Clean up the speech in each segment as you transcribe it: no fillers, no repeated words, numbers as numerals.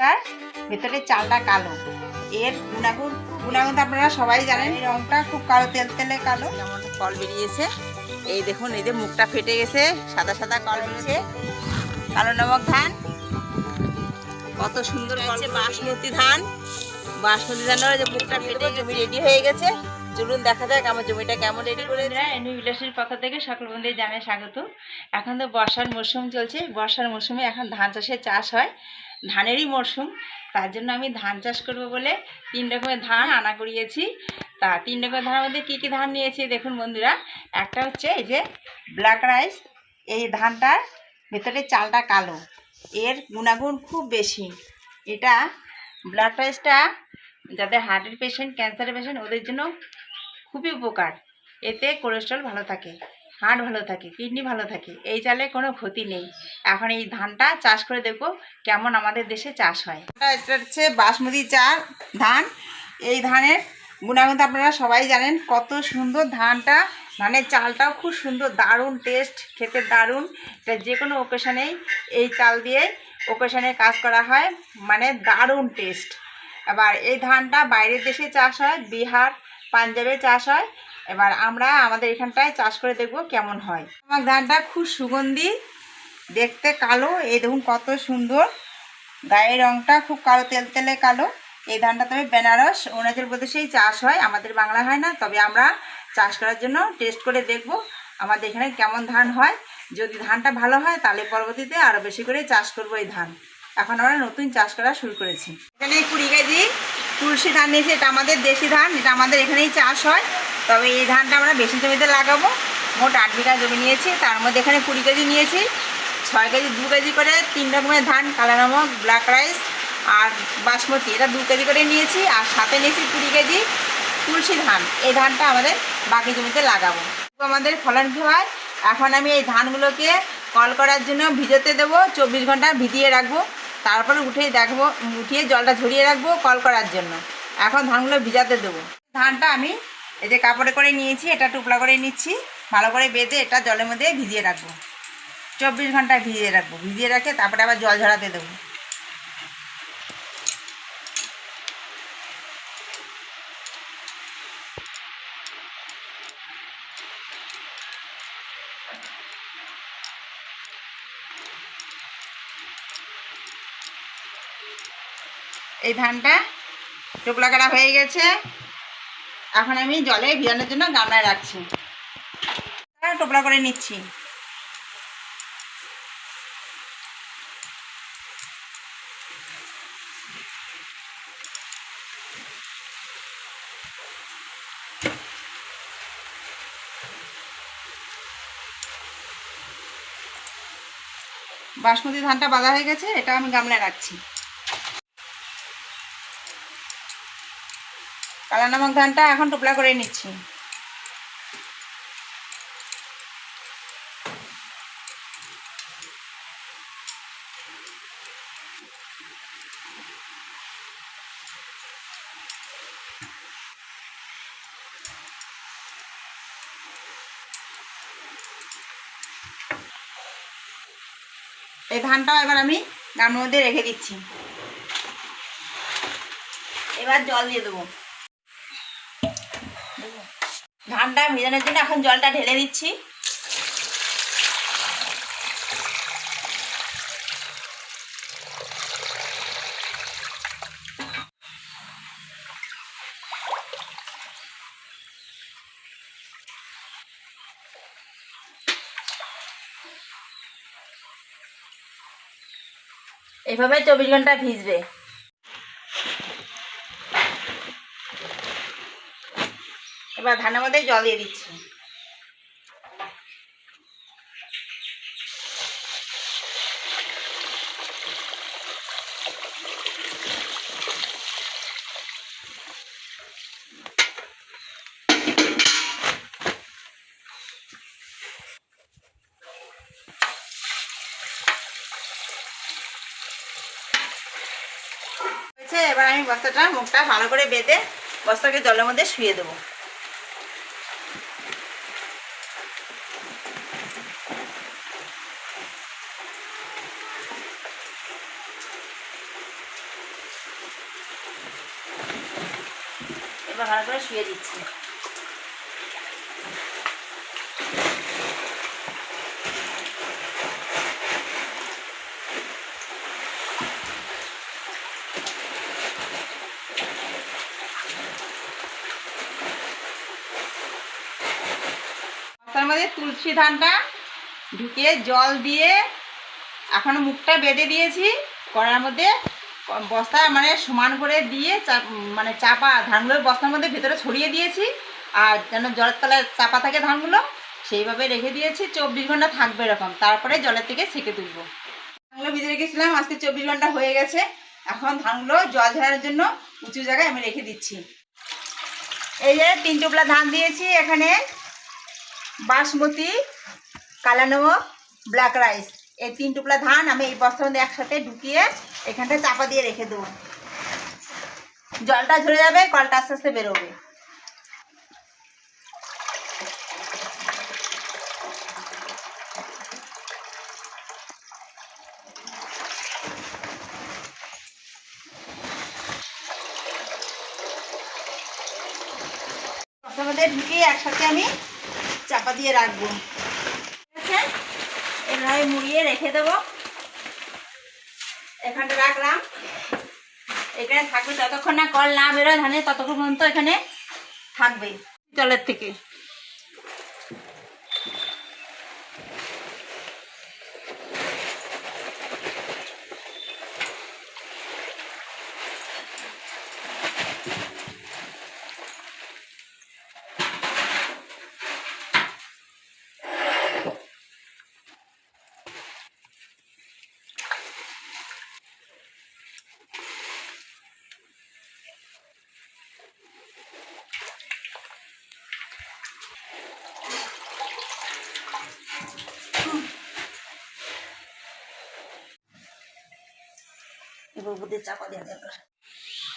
ধানটার ভেতরে চালটা কালো। এর গুণাগুণ তো আপনারা সবাই জানেন। রংটা খুব কালো, তেলতেলে কালো, যেমন কল বেরিয়েছে। এই দেখুন, এই যে মুখটা ফেটে গেছে, সাদা সাদা কল বেরিয়েছে। কালো নমক ধান কত সুন্দর হচ্ছে। বাসমতি ধান, বাসমতি ধানের যে মুখটা ফেটে জমি রেডি হয়ে গেছে। চলুন দেখা যাক আমার জমিটা কেমন রেডি করে। এনবি বিলাসের পক্ষ থেকে সকল বন্ধুদের জানাই স্বাগত। এখন তো বর্ষার মরশুম চলছে। বর্ষার মরশুমে এখন ধান চাষের চাষ হয়, ধানেরই মরশুম। তার জন্য আমি ধান চাষ করব বলে 3 রকমের ধান আনা করিয়েছি। তা 3 রকমের ধানের মধ্যে কী কী ধান নিয়েছি দেখুন বন্ধুরা। একটা হচ্ছে এই যে ব্ল্যাক রাইস। এই ধানটার ভেতরে চালটা কালো, এর গুণাগুণ খুব বেশি। এটা ব্ল্যাক রাইসটা যাদের হার্টের পেশেন্ট, ক্যান্সারের পেশেন্ট, ওদের জন্য খুবই উপকার। এতে কোলেস্ট্রল ভালো থাকে, হার্ট ভালো থাকে, কিডনি ভালো থাকে। এই চালে কোনো ক্ষতি নেই। এখন এই ধানটা চাষ করে দেখবো কেমন আমাদের দেশে চাষ হয়। এটা হচ্ছে বাসমতি ধান। এই ধানের গুণাগুণ আপনারা সবাই জানেন। কত সুন্দর ধানটা, ধানের চালটাও খুব সুন্দর, দারুণ টেস্ট, খেতে দারুণ। এটা যে কোনো ওকেশনেই এই চাল দিয়ে ওকেশনে কাজ করা হয়, মানে দারুণ টেস্ট। এবার এই ধানটা বাইরের দেশে চাষ হয়, বিহার, পাঞ্জাবে চাষ হয়। এবার আমরা আমাদের এখানটায় চাষ করে দেখব কেমন হয়। আমার ধানটা খুব সুগন্ধি, দেখতে কালো। এই দেখুন কত সুন্দর, গায়ের রঙটা খুব কালো, তেলতেলে কালো। এই ধানটা তবে বেনারস, অরুণাচল প্রদেশেই চাষ হয়, আমাদের বাংলা হয় না। তবে আমরা চাষ করার জন্য টেস্ট করে দেখব আমাদের এখানে কেমন ধান হয়। যদি ধানটা ভালো হয় তাহলে পরবর্তীতে আরও বেশি করে চাষ করব এই ধান। এখন আমরা নতুন চাষ করা শুরু করেছি। এখানে 20 কেজি তুলসী ধান নিয়েছি। এটা আমাদের দেশি ধান, এটা আমাদের এখানেই চাষ হয়। তবে এই ধানটা আমরা বেশি জমিতে লাগাবো। মোট 8 বিঘা জমি নিয়েছি, তার মধ্যে এখানে 20 কেজি নিয়েছি। 6 কেজি 2 কেজি করে 3 রকমের ধান, কালো নমক, ব্ল্যাক রাইস আর বাসমতি, এটা 2 কেজি করে নিয়েছি। আর সাথে নিয়েছি 20 কেজি তুলসী ধান। এই ধানটা আমাদের বাকি জমিতে লাগাবো, আমাদের ফলন হয়। এখন আমি এই ধানগুলোকে কল করার জন্য ভিজোতে দেবো, 24 ঘন্টা ভিজিয়ে রাখবো। তারপরে উঠিয়ে জলটা ঝরিয়ে রাখবো কল করার জন্য। এখন ধানগুলো ভিজাতে দেবো। ধানটা আমি এই যে কাপড়ে করে নিয়েছি, এটা টুকরা করে নিচ্ছি, ভালো করে বেঁধে এটা জলের মধ্যে ভিজিয়ে রাখবো। 24 ঘন্টা ভিজিয়ে রাখবো। ভিজিয়ে রাখে তারপরে আবার জল ঝরাতে দেবো। এই ধানটা টোপলা করা হয়ে গেছে। এখন আমি জলে ভিজানোর জন্য গামলায় রাখছি, টোপলা করে নিচ্ছি। বাসমতি ধানটা বাঁধা হয়ে গেছে, এটা আমি গামলায় রাখছি। কালো নমক ধানটা এখন টোপলা করে নিচ্ছি। এই ধানটাও এবার আমি গামলার মধ্যে রেখে দিচ্ছি। এবার জল দিয়ে দেবো। ধানটা ভেজানোর জন্য এখন জলটা ঢেলে দিচ্ছি। এইভাবে 24 ঘন্টা ভিজবে। এবার ধানের মধ্যে জল দিয়ে দিচ্ছি। এবার আমি বস্তাটা মুখটা ভালো করে বেঁধে বস্তাকে জলের মধ্যে শুয়ে দেবো। এবার ভালো করে শুয়ে দিচ্ছি। তার মধ্যে তুলসী ধানটা ঢুকিয়ে জল দিয়ে এখন মুখটা বেঁধে দিয়েছি কড়ার মধ্যে, বস্তা মানে সমান করে দিয়ে মানে চাপা ধানগুলো বস্তার মধ্যে ভেতরে ছড়িয়ে দিয়েছি, আর যেন জলের তলায় চাপা থাকে ধানগুলো সেইভাবে রেখে দিয়েছি। 24 ঘন্টা থাকবে এরকম, তারপরে জলের থেকে ছেঁকে তুলবো। ধানগুলো ভিজে রেখেছিলাম, আজকে 24 ঘন্টা হয়ে গেছে। এখন ধানগুলো জল ঝরার জন্য উঁচু জায়গায় আমি রেখে দিচ্ছি। এই যে 3 টোপলা ধান দিয়েছি এখানে, বাসমতি, কালানমক, ব্ল্যাক রাইস, এই 3 টোপলা ধান আমি এই বস্তার মধ্যে একসাথে ঢুকিয়ে এখানটা চাপা দিয়ে রেখে দেবো। জলটা ঝরে যাবে, কলটা আস্তে আস্তে বেরোবে। বস্তার মধ্যে ঢুকিয়ে একসাথে আমি চাপা দিয়ে রাখবো। ঠিক আছে, এভাবে মুড়িয়ে রেখে দেবো। এখানটা রাখলাম, এখানে থাকবে যতক্ষণ না কল না বেরোয় ধানে, ততক্ষণ পর্যন্ত এখানে থাকবে জলের থেকে। চাপা দেওয়া দরকার।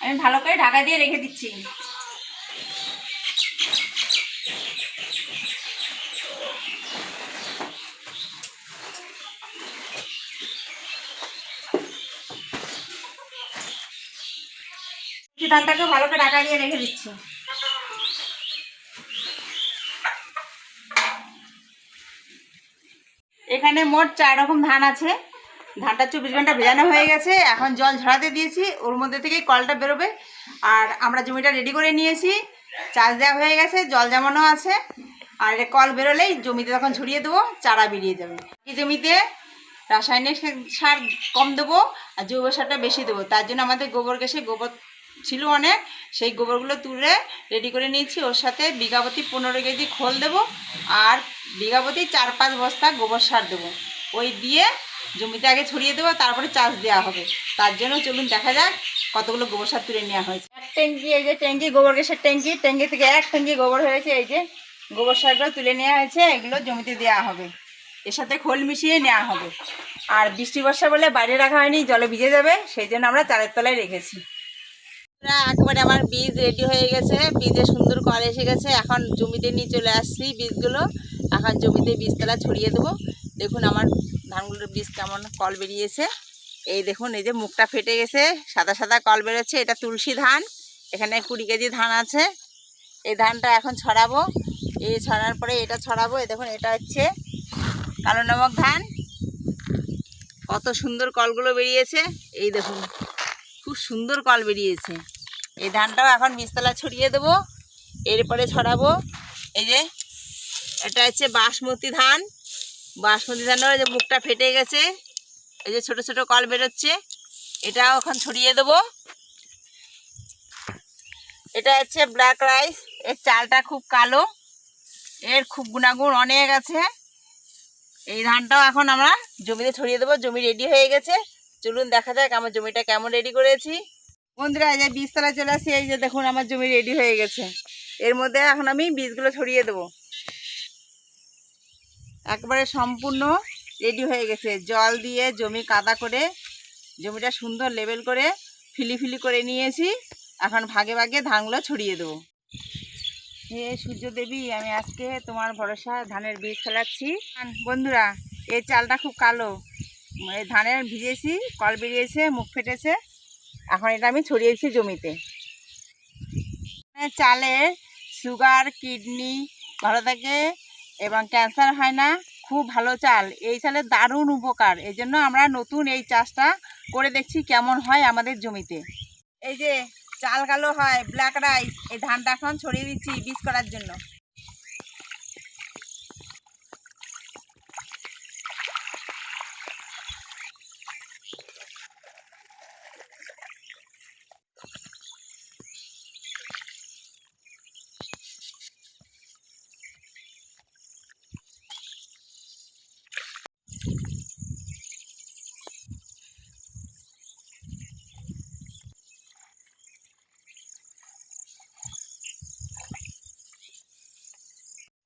আমি ভালো করে ঢাকা দিয়ে রেখে দিচ্ছি। ধানটাকে ভালো করে ঢাকা দিয়ে রেখে দিচ্ছি। এখানে মোট 4 রকম ধান আছে। ধানটা 24 ঘন্টা ভেজানো হয়ে গেছে, এখন জল ঝরাতে দিয়েছি, ওর মধ্যে থেকেই কলটা বেরোবে। আর আমরা জমিটা রেডি করে নিয়েছি, চাষ দেওয়া হয়ে গেছে, জল জমানো আছে। আর কল বেরোলেই জমিতে তখন ছড়িয়ে দেবো, চারা বেরিয়ে যাবে। এই জমিতে রাসায়নিক সার কম দেবো আর জৈব সারটা বেশি দেবো। তার জন্য আমাদের গোবর গ্যাসে গোবর ছিল অনেক, সেই গোবরগুলো তুলে রেডি করে নিয়েছি। ওর সাথে বিঘাপতি 15 কেজি খোল দেবো আর বিঘাপতি 4-5 বস্তা গোবর সার দেবো। ওই দিয়ে জমিতে আগে ছড়িয়ে দেবো, তারপরে চাষ দেওয়া হবে। তার জন্য চলুন দেখা যাক কতগুলো গোবর সার তুলে নেওয়া হয়েছে। 1 ট্যাঙ্কি, এই যে ট্যাঙ্কি, গোবর গ্যাসের ট্যাঙ্কি, ট্যাঙ্কি থেকে 1 ট্যাঙ্কি গোবর হয়েছে। এই যে গোবর সারগুলো তুলে নেওয়া হয়েছে, এগুলো জমিতে দেওয়া হবে, এর সাথে খোল মিশিয়ে নেওয়া হবে। আর বৃষ্টি বর্ষা বলে বাইরে রাখা হয়নি, জলে ভিজে যাবে, সেই জন্য আমরা চালের তলায় রেখেছি। একেবারে আমার বীজ রেডি হয়ে গেছে, বীজে সুন্দর কল এসে গেছে। এখন জমিতে নিয়ে চলে আসছি বীজগুলো, এখন জমিতে বীজতলা ছড়িয়ে দেবো। দেখুন আমার ধানগুলোর বীজ কেমন কল বেরিয়েছে। এই দেখুন, এই যে মুখটা ফেটে গেছে, সাদা সাদা কল বেরোচ্ছে। এটা তুলসী ধান, এখানে 20 কেজি ধান আছে। এই ধানটা এখন ছড়াবো, এই ছড়ার পরে এটা ছড়াবো। এই দেখুন, এটা হচ্ছে কালো নমক ধান, কত সুন্দর কলগুলো বেরিয়েছে। এই দেখুন, খুব সুন্দর কল বেরিয়েছে। এই ধানটাও এখন বীজতলা ছড়িয়ে দেবো, এরপরে ছড়াবো। এই যে এটা হচ্ছে বাসমতি ধান, বাসমতি ধানের যে মুখটা ফেটে গেছে, এই যে ছোট ছোট কল বেরোচ্ছে, এটাও এখন ছড়িয়ে দেবো। এটা হচ্ছে ব্ল্যাক রাইস, এর চালটা খুব কালো, এর খুব গুণাগুণ অনেক আছে। এই ধানটাও এখন আমরা জমিতে ছড়িয়ে দেবো। জমি রেডি হয়ে গেছে, চলুন দেখা যাক আমার জমিটা কেমন রেডি করেছি। বন্ধুরা, এই যে বীজতলায় চলে আসি, এই যে দেখুন আমার জমি রেডি হয়ে গেছে। এর মধ্যে এখন আমি বীজগুলো ছড়িয়ে দেবো। একবারে সম্পূর্ণ রেডি হয়ে গেছে, জল দিয়ে জমি কাদা করে জমিটা সুন্দর লেবেল করে ফিলি ফিলি করে নিয়েছি। এখন ভাগে ভাগে ধানগুলো ছড়িয়ে দেবো। হে সূর্য দেবী, আমি আজকে তোমার ভরসা ধানের বীজ ফেলাচ্ছি। বন্ধুরা, এই চালটা খুব কালো, এই ধানের ভিজেছি, কল বেরিয়েছে, মুখ ফেটেছে। এখন এটা আমি ছড়িয়ে দিচ্ছি জমিতে। চালের সুগার, কিডনি ভালো থাকে এবং ক্যান্সার হয় না, খুব ভালো চাল। এই চালের দারুণ উপকার, এই জন্য আমরা নতুন এই চাষটা করে দেখছি কেমন হয় আমাদের জমিতে। এই যে চাল কালো হয়, ব্ল্যাক রাইস, এই ধানটা এখন ছড়িয়ে দিচ্ছি বীজ করার জন্য।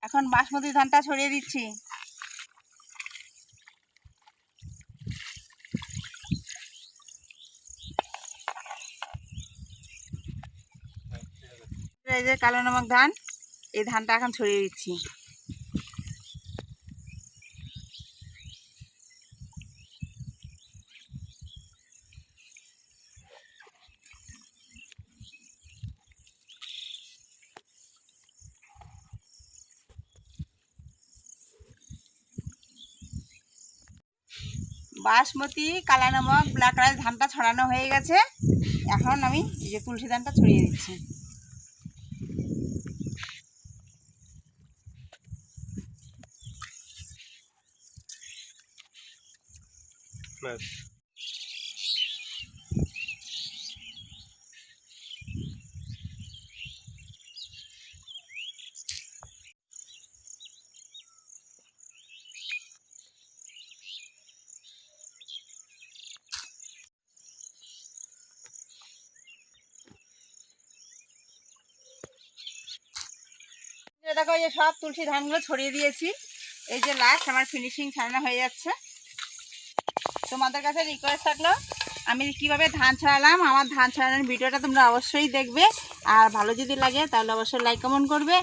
এখন বাসমতি ধানটা ছড়িয়ে দিচ্ছি। এই যে কালো নমক ধান, এই ধানটা এখন ছড়িয়ে দিচ্ছি। বাসমতি, কালা নমক, ব্ল্যাক রাইস ধানটা ছড়ানো হয়ে গেছে। এখন আমি এই যে তুলসী ধানটা ছড়িয়ে দিচ্ছি। দেখো এই যে সব তুলসী ধানগুলো ছড়িয়ে দিয়েছি। এই যে লাস্ট আমার ফিনিশিং ছাড়ানো হয়ে যাচ্ছে। তোমাদের কাছে রিকোয়েস্ট থাকলো, আমি কিভাবে ধান ছড়ালাম, আমার ধান ছড়ানোর ভিডিওটা তোমরা অবশ্যই দেখবে। আর ভালো যদি লাগে তাহলে অবশ্যই লাইক কমেন্ট করবে।